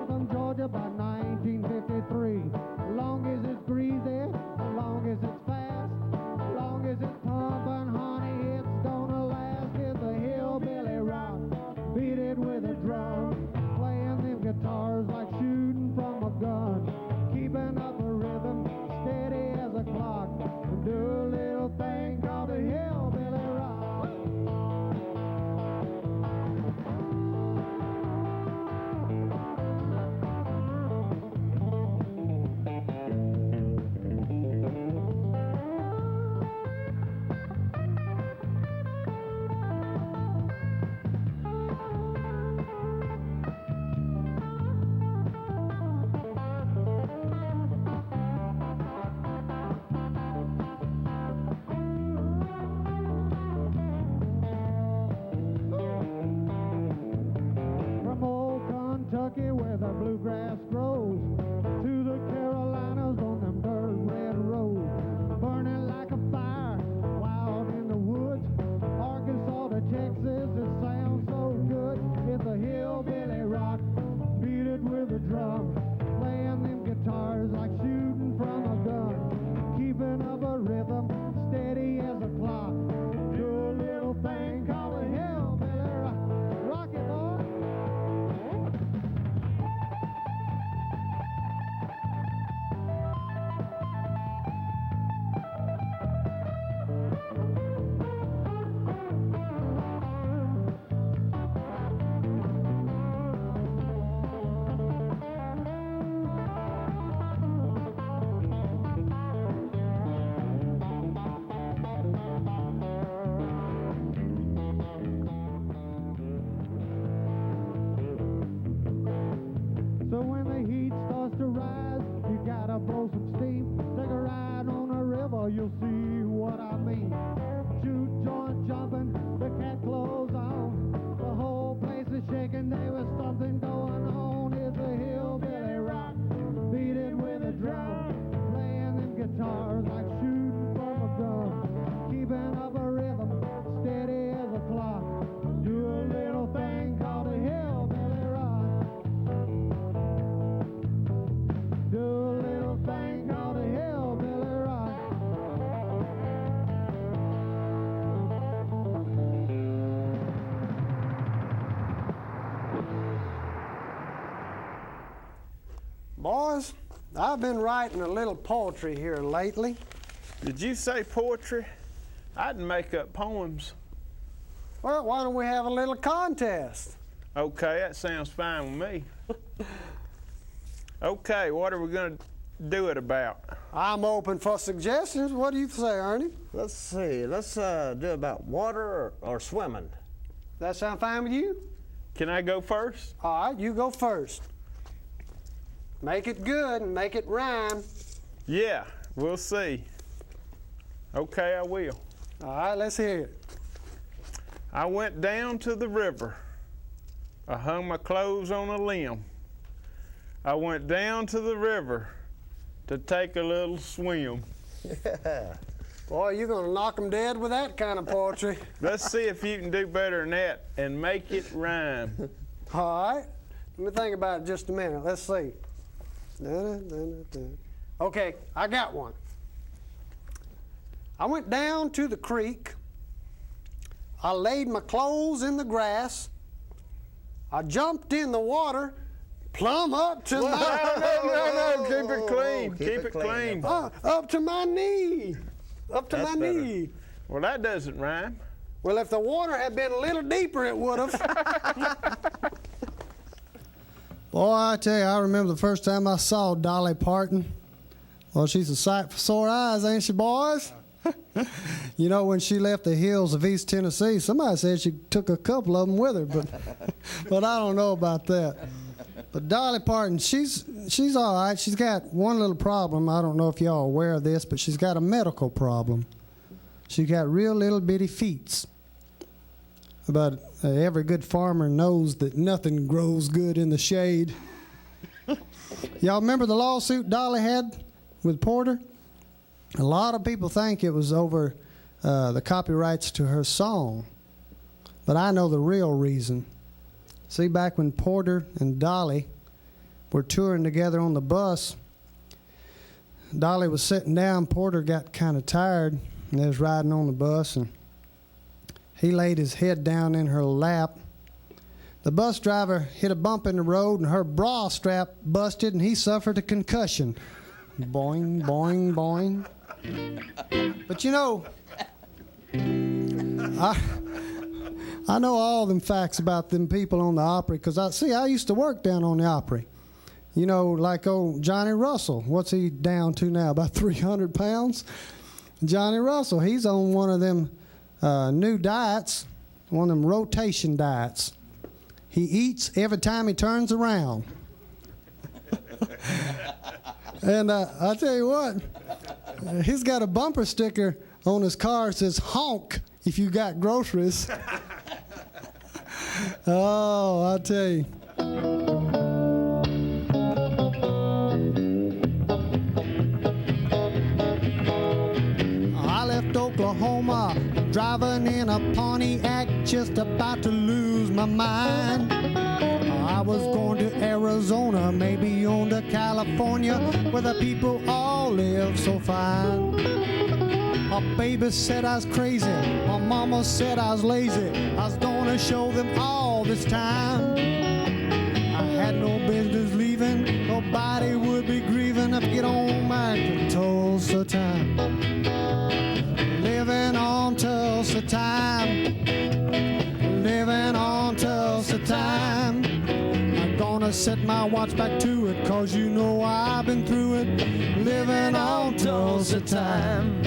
from Georgia by 1953. Long as it's greasy, long as it's fast, long as it's pumping, honey, it's gonna last. It's a hillbilly rock, beat it with a drum, playing them guitars like shooting from a gun, keeping up a rhythm, steady as a clock. Do a little thing called a hillbilly rock. Kentucky where the bluegrass grows, to the Carolinas on them dirt red roads, burning like a fire wild in the woods, Arkansas to Texas, it sounds so good. It's a hillbilly rock, beat it with a drum, playing them guitars like shooting from a gun, keeping up a rhythm, steady as a clock. Do a little thing called a hillbilly rock. Rock it, boy. So when the heat starts to rise, you gotta blow some steam. Take a ride on a river, you'll see what I mean. Shoot, joint jumping, the cat clothes on. The whole place is shaking, there was something going on. It's a hillbilly rock, beat it with a drum, playing them guitars like shooting from a gun, keeping up a rhythm, steady as a clock. Do a little thing called a hillbilly rock. Do a little thing called a hillbilly rock. Boys, I've been writing a little poetry here lately. Did you say poetry? I didn't make up poems. Well, why don't we have a little contest? Okay, that sounds fine with me. Okay, what are we going to do it about? I'm open for suggestions. What do you say, Ernie? Let's see. Let's do about water or swimming. That sound fine with you? Can I go first? All right, you go first. Make it good and make it rhyme. Yeah, we'll see. Okay, I will. All right, let's hear it. I went down to the river. I hung my clothes on a limb. I went down to the river to take a little swim. Yeah. Boy, you're going to knock 'em dead with that kind of poetry. Let's see if you can do better than that and make it rhyme. All right. Let me think about it just a minute. Let's see. Okay, I got one. I went down to the creek. I laid my clothes in the grass. I jumped in the water, plumb up to my... No, keep it clean. Keep Keep it it clean. clean. up to my knee. Up to That's my better. knee. Well, that doesn't rhyme. Well, if the water had been a little deeper, it would have. Boy, I tell you, I remember the first time I saw Dolly Parton. Well, she's a sight for sore eyes, ain't she, boys? You know, when she left the hills of East Tennessee, somebody said she took a couple of them with her, but I don't know about that. But Dolly Parton, she's all right. She's got one little problem. I don't know if y'all are aware of this, but she's got a medical problem. She's got real little bitty feet. But every good farmer knows that nothing grows good in the shade. Y'all remember the lawsuit Dolly had with Porter? A lot of people think it was over the copyrights to her song. But I know the real reason. See, back when Porter and Dolly were touring together on the bus. Dolly was sitting down. Porter got kind of tired, and they was riding on the bus, and he laid his head down in her lap. The bus driver hit a bump in the road, and her bra strap busted, and he suffered a concussion. Boing, boing, boing. But you know, I know all them facts about them people on the Opry, because I used to work down on the Opry. You know, like old Johnny Russell. What's he down to now? About 300 pounds? Johnny Russell, he's on one of them new diets, one of them rotation diets. He eats every time he turns around. And I tell you what, he's got a bumper sticker on his car that says, "Honk if you got groceries." Oh, I tell you. I left Oklahoma, driving in a Pontiac, just about to lose my mind. I was going to Arizona, maybe on to California, where the people all live so fine. My baby said I was crazy, my mama said I was lazy. I was gonna show them all this time. I had no business leaving, nobody would be grieving if I get on back to Tulsa time. Living on Tulsa time, living on Tulsa time. I'm gonna set my watch back to it, 'cause you know I've been through it. Living on Tulsa time.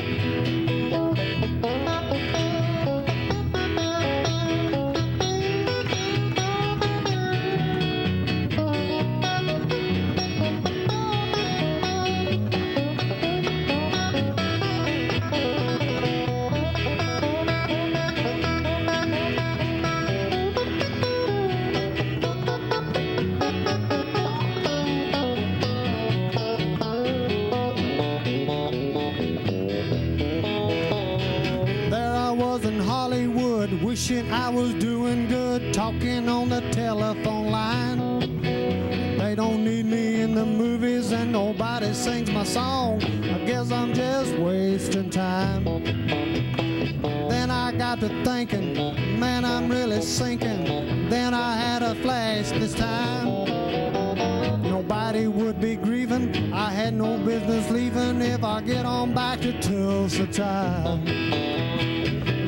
Wishing I was doing good, talking on the telephone line. They don't need me in the movies and nobody sings my song. I guess I'm just wasting time. Then I got to thinking, man, I'm really sinking. Then I had a flash this time. Nobody would be grieving, I had no business leaving if I get on back to Tulsa time.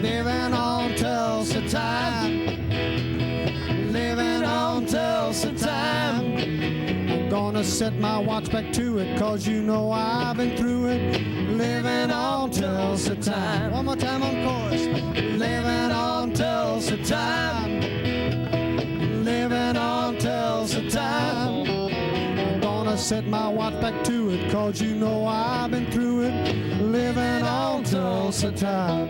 Living on Tulsa time, living on Tulsa time. I'm gonna set my watch back to it, 'cause you know I've been through it. Living on Tulsa time. One more time on chorus. Living on Tulsa time, living on Tulsa time. I'm gonna set my watch back to it, 'cause you know I've been through it. Living on Tulsa time.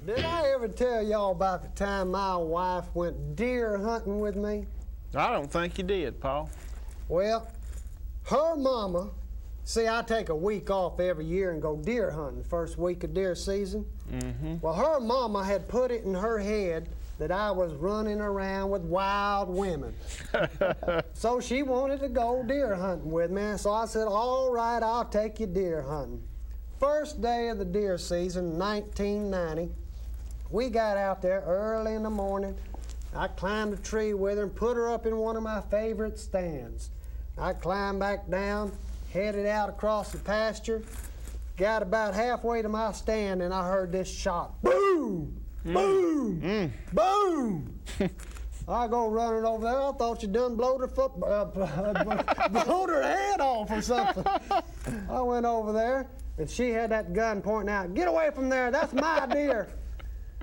Did I ever tell y'all about the time my wife went deer hunting with me? I don't think you did, Paul. Well, her mama, see, I take a week off every year and go deer hunting the first week of deer season. Well, her mama had put it in her head that I was running around with wild women. So she wanted to go deer hunting with me, so I said, all right, I'll take you deer hunting. First day of the deer season, 1990, we got out there early in the morning. I climbed a tree with her and put her up in one of my favorite stands. I climbed back down, headed out across the pasture, got about halfway to my stand, and I heard this shot. Boom! Boom! Boom! I go running over there. I thought you done blowed her blowed her head off or something. I went over there, and she had that gun pointing out. Get away from there! That's my deer!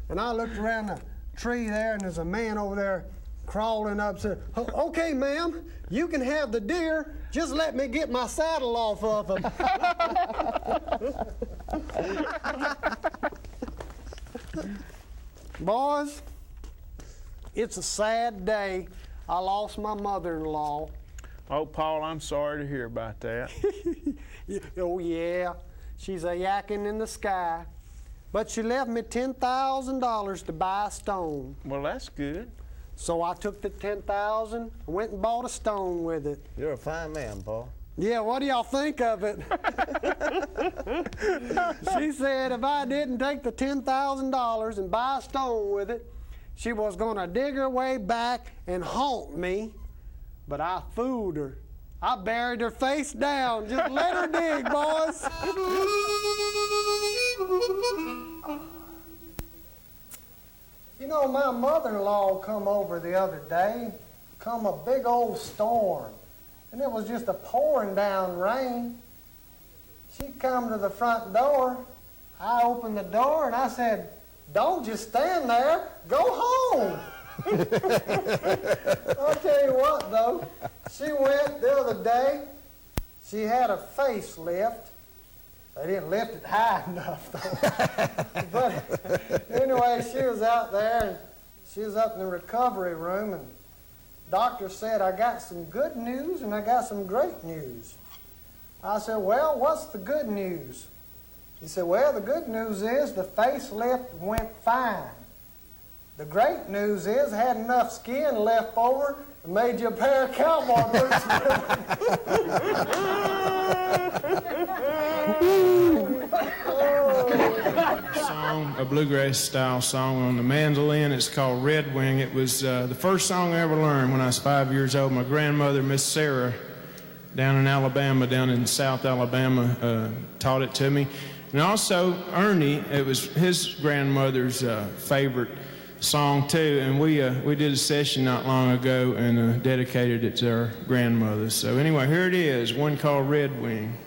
And I looked around the tree there, and there's a man over there crawling up. Said, "Okay, ma'am, you can have the deer. Just let me get my saddle off of him." Boys, it's a sad day. I lost my mother-in-law. Oh, Paul, I'm sorry to hear about that. Oh, yeah. She's a yakking in the sky. but she left me $10,000 to buy a stone. Well, that's good. So I took the $10,000 and went and bought a stone with it. You're a fine man, Paul. Yeah, what do y'all think of it? She said if I didn't take the $10,000 and buy a stone with it, she was going to dig her way back and haunt me. But I fooled her. I buried her face down. Just let her dig, boys. You know, my mother-in-law come over the other day. Come a big old storm. And it was just a pouring down rain. She come to the front door. I opened the door and I said, "Don't just stand there. Go home." I'll tell you what, though. She went the other day. She had a facelift. They didn't lift it high enough, though. But anyway, she was out there, and she was up in the recovery room, and doctor said, "I got some good news and I got some great news." I said, "Well, what's the good news?" He said, "Well, the good news is the facelift went fine. The great news is I had enough skin left over and made you a pair of cowboy boots." Song, a bluegrass style song on the mandolin. It's called Red Wing. It was the first song I ever learned when I was 5 years old. My grandmother, Miss Sarah, down in Alabama, down in South Alabama, taught it to me. And also Ernie, it was his grandmother's favorite song too. And we did a session not long ago and dedicated it to our grandmother. So anyway, here it is, one called Red Wing.